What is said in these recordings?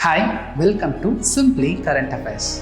Hi, welcome to Simply Current Affairs.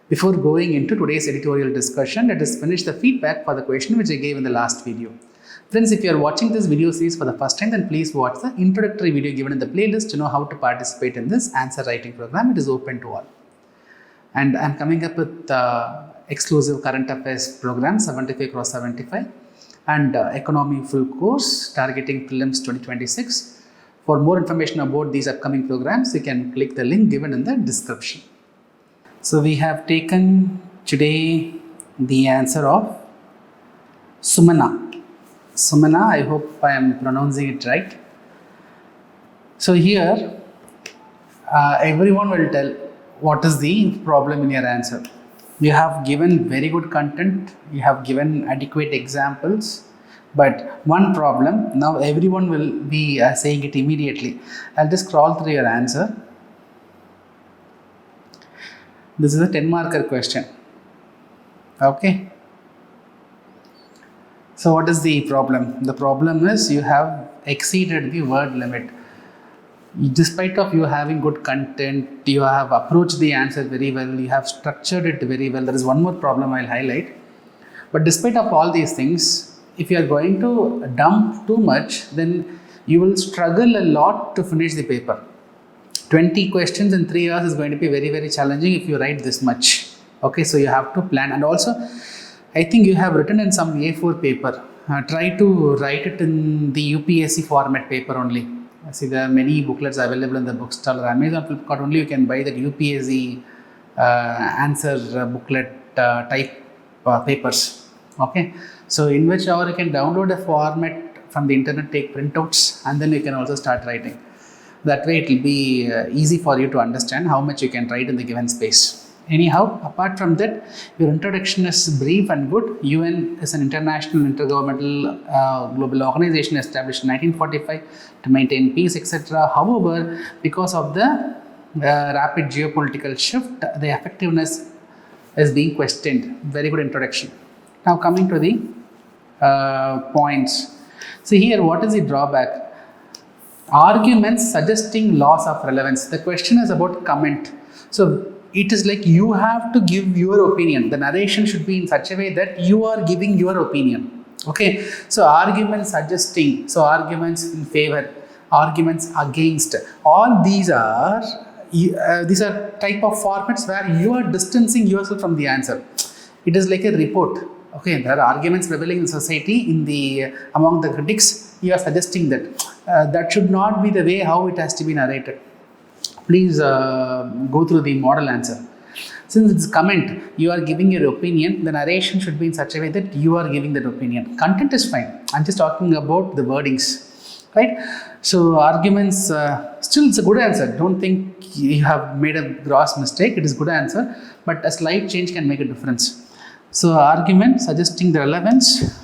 Before going into today's editorial discussion, let us finish the feedback for the question which I gave in the last video. Friends, if you are watching this video series for the first time, then please watch the introductory video given in the playlist to know how to participate in this answer writing program. It is open to all. And I am coming up with exclusive current affairs program 75 cross 75 and economy full course targeting prelims 2026. For more information about these upcoming programs, you can click the link given in the description. So we have taken today the answer of Sumana. Sumana, I hope I am pronouncing it right. So here, everyone will tell what is the problem in your answer. You have given very good content, you have given adequate examples, but one problem, now everyone will be saying it immediately. I'll just scroll through your answer. This is a 10 marker question. Okay. So what is the problem? The problem is you have exceeded the word limit. Despite of you having good content, you have approached the answer very well, you have structured it very well. There is one more problem I'll highlight. But despite of all these things, if you are going to dump too much, then you will struggle a lot to finish the paper. 20 questions in 3 hours is going to be very, very challenging if you write this much. Okay, so you have to plan. And also, I think you have written in some A4 paper. Try to write it in the UPSC format paper only. See, there are many booklets available in the bookstall or Amazon Flipkart only. You can buy that UPSC answer booklet type papers. Okay, so in which hour you can download a format from the internet, take printouts, and then you can also start writing. That way it will be easy for you to understand how much you can write in the given space. Anyhow, apart from that, your introduction is brief and good. UN is an international intergovernmental global organization established in 1945 to maintain peace, etc. However, because of the rapid geopolitical shift, the effectiveness is being questioned. Very good introduction. Now coming to the points. See here, what is the drawback? Arguments suggesting loss of relevance. The question is about comment. So it is like you have to give your opinion. The narration should be in such a way that you are giving your opinion. Okay. So arguments suggesting. So arguments in favor, arguments against. All these are type of formats where you are distancing yourself from the answer. It is like a report. Okay, there are arguments prevailing in society among the critics. You are suggesting that that should not be the way how it has to be narrated. Please go through the model answer. Since it's comment, you are giving your opinion. The narration should be in such a way that you are giving that opinion. Content is fine. I'm just talking about the wordings, right? So arguments, still it's a good answer. Don't think you have made a gross mistake. It is a good answer, but a slight change can make a difference. So argument suggesting the relevance,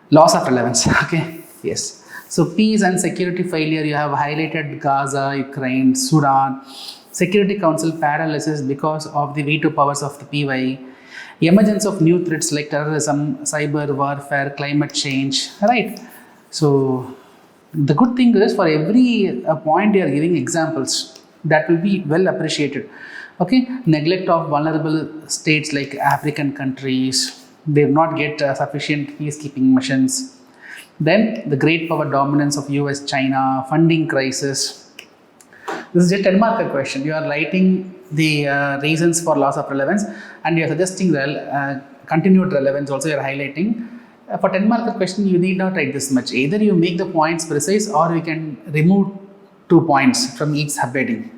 loss of relevance. Okay, yes. So peace and security failure, you have highlighted Gaza, Ukraine, Sudan. Security Council paralysis because of the veto powers of the PY. Emergence of new threats like terrorism, cyber warfare, climate change. Right. So the good thing is for every point you are giving examples that will be well appreciated. Okay, neglect of vulnerable states like African countries, they do not get sufficient peacekeeping missions. Then the great power dominance of US, China, funding crisis. This is a 10 marker question. You are writing the reasons for loss of relevance and you are suggesting continued relevance also you are highlighting. For 10 marker question, you need not write this much. Either you make the points precise or you can remove 2 points from each subheading.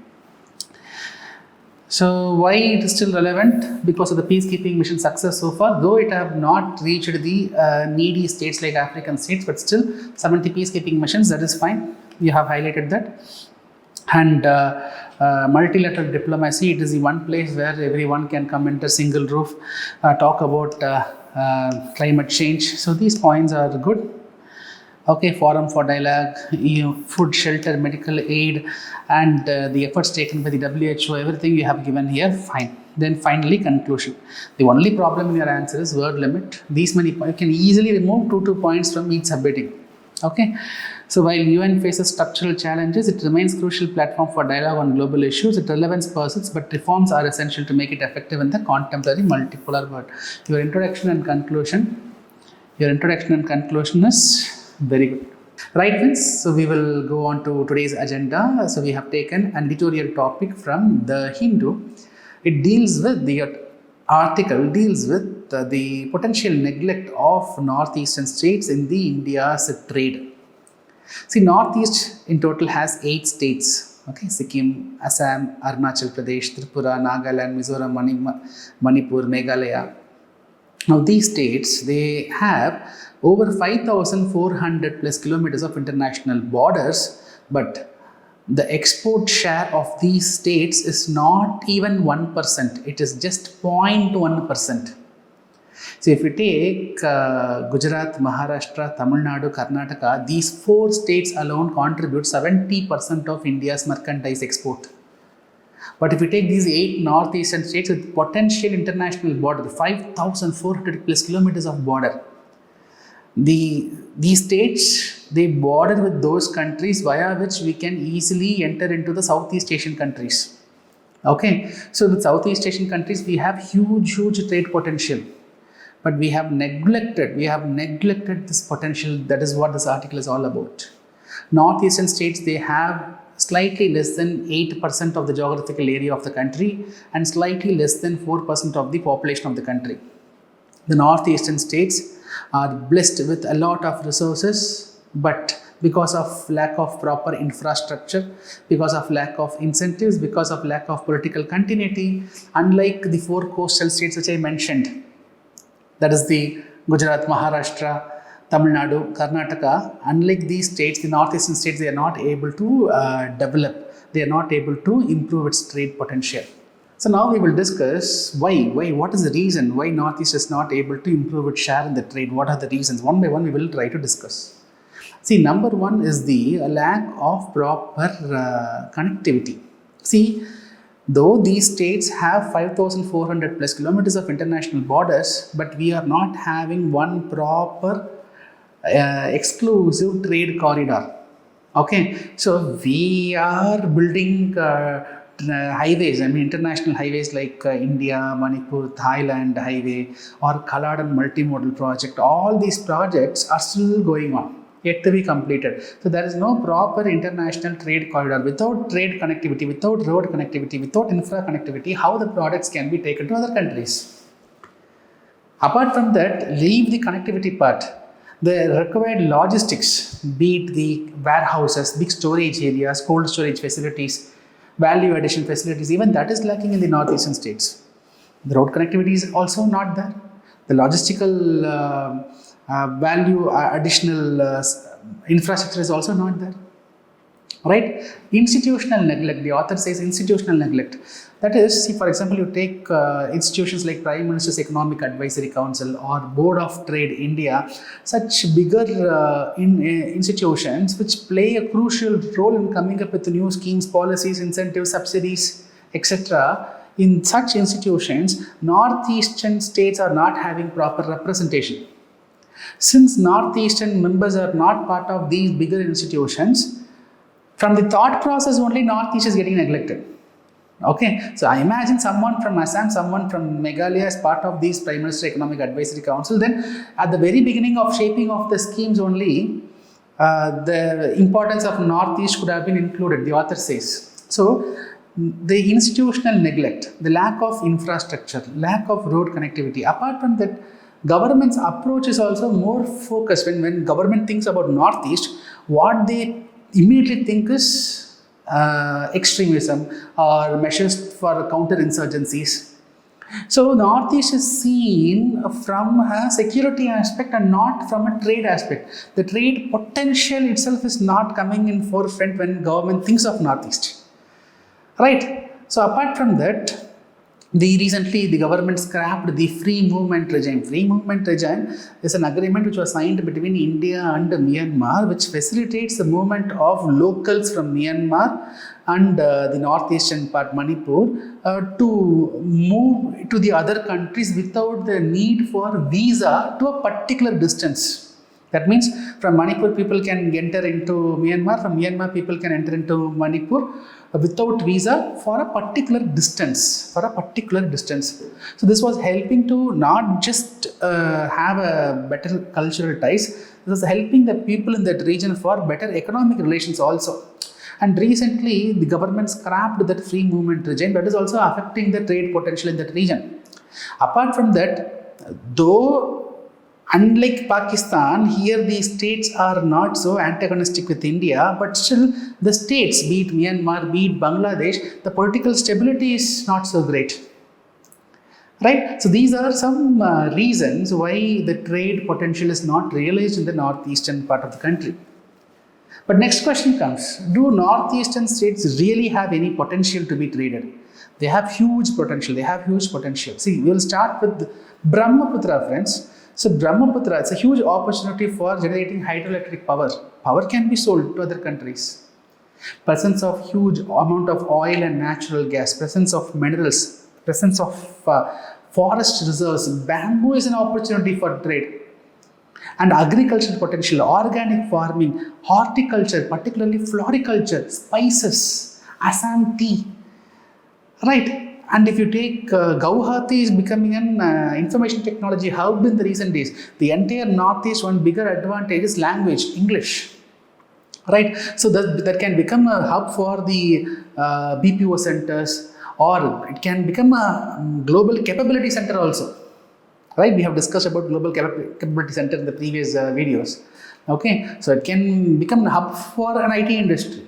So why it is still relevant? Because of the peacekeeping mission success so far, though it have not reached the needy states like African states, but still 70 peacekeeping missions, that is fine. You have highlighted that. And multilateral diplomacy, it is the one place where everyone can come under single roof, talk about climate change. So these points are good. Okay, forum for dialogue, food, shelter, medical aid, and the efforts taken by the WHO, everything you have given here, fine. Then finally, conclusion. The only problem in your answer is word limit. These many points, you can easily remove 2 points from each subheading. Okay, so while UN faces structural challenges, it remains crucial platform for dialogue on global issues. Its relevance persists, but reforms are essential to make it effective in the contemporary multipolar world. Your introduction and conclusion. Your introduction and conclusion is very good. Right, friends. So we will go on to today's agenda. So we have taken an editorial topic from the Hindu. It deals with the article deals with the potential neglect of northeastern states in the India's trade. See, Northeast in total has 8 states. Okay, Sikkim, Assam, Arunachal Pradesh, Tripura, Nagaland, Mizoram, Manipur, Meghalaya. Now, these states, they have over 5,400 plus kilometers of international borders, but the export share of these states is not even 1%. It is just 0.1%. So if you take Gujarat, Maharashtra, Tamil Nadu, Karnataka, these 4 states alone contribute 70% of India's merchandise export. But if you take these 8 northeastern states with potential international border, 5,400 plus kilometers of border, these states, they border with those countries via which we can easily enter into the Southeast Asian countries. Okay, so with Southeast Asian countries, we have huge trade potential. But we have neglected this potential. That is what this article is all about. Northeastern states, they have slightly less than 8% of the geographical area of the country and slightly less than 4% of the population of the country. The northeastern states are blessed with a lot of resources, but because of lack of proper infrastructure, because of lack of incentives, because of lack of political continuity, unlike the 4 coastal states which I mentioned, that is the Gujarat, Maharashtra, Tamil Nadu, Karnataka, unlike these states, the northeastern states, they are not able to develop, they are not able to improve its trade potential. So now we will discuss what is the reason why Northeast is not able to improve its share in the trade. What are the reasons? One by one we will try to discuss. See, number one is the lack of proper connectivity. See, though these states have 5,400 plus kilometers of international borders, but we are not having one proper exclusive trade corridor. Okay, so we are building highways, international highways like India, Manipur, Thailand highway or Kaladan multimodal project. All these projects are still going on, yet to be completed. So there is no proper international trade corridor. Without trade connectivity, without road connectivity, without infra connectivity, how the products can be taken to other countries? Apart from that, leave the connectivity part. The required logistics, be it the warehouses, big storage areas, cold storage facilities, value addition facilities, even that is lacking in the northeastern states. The road connectivity is also not there. The logistical value additional infrastructure is also not there. Right? Institutional neglect, the author says institutional neglect. That is, see, for example, you take institutions like Prime Minister's Economic Advisory Council or Board of Trade India, such bigger institutions which play a crucial role in coming up with new schemes, policies, incentives, subsidies, etc. In such institutions, northeastern states are not having proper representation. Since northeastern members are not part of these bigger institutions, from the thought process only Northeast is getting neglected. Okay, so I imagine someone from Assam, someone from Meghalaya as part of these Prime Minister Economic Advisory Council. Then at the very beginning of shaping of the schemes only, the importance of Northeast could have been included, the author says. So the institutional neglect, the lack of infrastructure, lack of road connectivity. Apart from that, government's approach is also more focused. When government thinks about Northeast, what they immediately think is extremism or measures for counter-insurgencies. So Northeast is seen from a security aspect and not from a trade aspect. The trade potential itself is not coming in forefront when government thinks of Northeast. Right? So apart from that, recently the government scrapped the free movement regime. Free movement regime is an agreement which was signed between India and Myanmar, which facilitates the movement of locals from Myanmar and the northeastern part, Manipur, to move to the other countries without the need for visa to a particular distance. That means from Manipur people can enter into Myanmar, from Myanmar people can enter into Manipur without visa for a particular distance, So this was helping to not just have a better cultural ties, this was helping the people in that region for better economic relations also. And recently the government scrapped that free movement regime that is also affecting the trade potential in that region. Apart from that, though unlike Pakistan, here the states are not so antagonistic with India, but still the states, be it Myanmar, be it Bangladesh, the political stability is not so great. Right? So these are some reasons why the trade potential is not realized in the northeastern part of the country. But next question comes, do northeastern states really have any potential to be traded? They have huge potential. See, we will start with Brahmaputra, friends. So Brahmaputra, it's a huge opportunity for generating hydroelectric power. Power can be sold to other countries. Presence of huge amount of oil and natural gas, presence of minerals, presence of forest reserves. Bamboo is an opportunity for trade. And agricultural potential, organic farming, horticulture, particularly floriculture, spices, Assam tea. Right? And if you take Guwahati is becoming an information technology hub in the recent days. The entire Northeast, one bigger advantage is language, English. Right? So that can become a hub for the BPO centers, or it can become a global capability center also. Right? We have discussed about global capability center in the previous videos. Okay? So it can become a hub for an IT industry.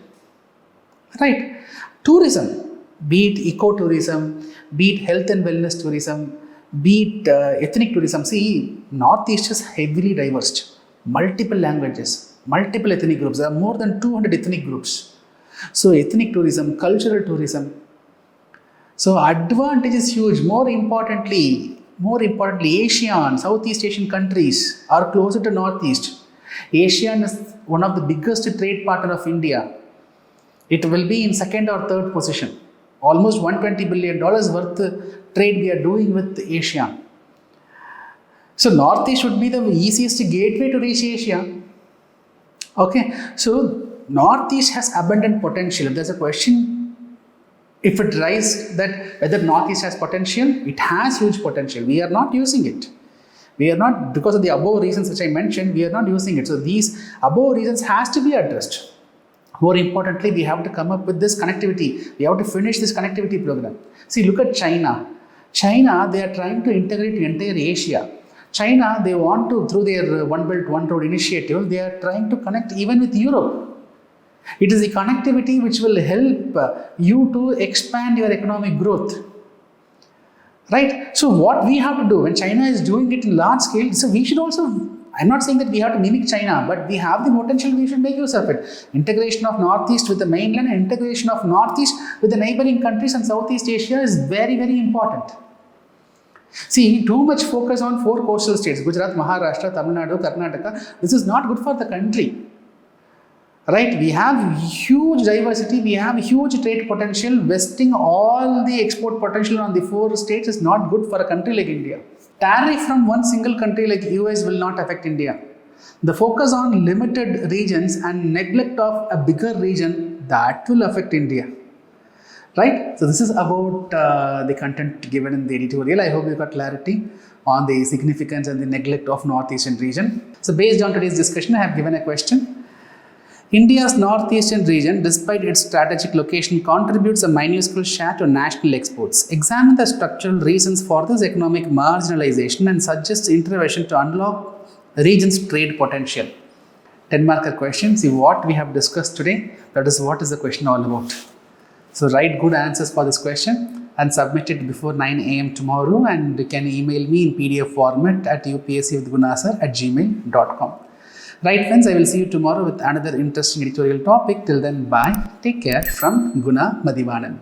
Right? Tourism. Be it ecotourism, be it health and wellness tourism, be it ethnic tourism. See, Northeast is heavily diverse. Multiple languages, multiple ethnic groups. There are more than 200 ethnic groups. So ethnic tourism, cultural tourism. So advantage is huge. More importantly, ASEAN, Southeast Asian countries are closer to Northeast. ASEAN is one of the biggest trade partner of India. It will be in second or third position. Almost $120 billion worth trade we are doing with Asia. So Northeast should be the easiest gateway to reach Asia. Okay, so Northeast has abundant potential. If there's a question, if it rises that whether Northeast has potential, it has huge potential. We are not using it. We are not, because of the above reasons which I mentioned, we are not using it. So these above reasons has to be addressed. More importantly, we have to come up with this connectivity. We have to finish this connectivity program. See, look at China. China, they are trying to integrate entire Asia. China, they want to, through their One Belt, One Road initiative, they are trying to connect even with Europe. It is the connectivity which will help you to expand your economic growth. Right? So what we have to do when China is doing it in large scale, so we should also, I'm not saying that we have to mimic China, but we have the potential, we should make use of it. Integration of Northeast with the mainland and integration of Northeast with the neighboring countries and Southeast Asia is very, very important. See, too much focus on 4 coastal states, Gujarat, Maharashtra, Tamil Nadu, Karnataka. This is not good for the country. Right? We have huge diversity, we have huge trade potential. Vesting all the export potential on the 4 states is not good for a country like India. Tariff from one single country like US will not affect India. The focus on limited regions and neglect of a bigger region, that will affect India. Right? So this is about the content given in the editorial. I hope you got clarity on the significance and the neglect of Northeastern region. So based on today's discussion, I have given a question. India's northeastern region, despite its strategic location, contributes a minuscule share to national exports. Examine the structural reasons for this economic marginalization and suggest intervention to unlock the region's trade potential. 10-marker question. See what we have discussed today. That is what is the question all about. So write good answers for this question and submit it before 9 a.m. tomorrow, and you can email me in PDF format at upscwithgunasir@gmail.com. Right friends, I will see you tomorrow with another interesting editorial topic. Till then, bye. Take care from Guna Mathivanan.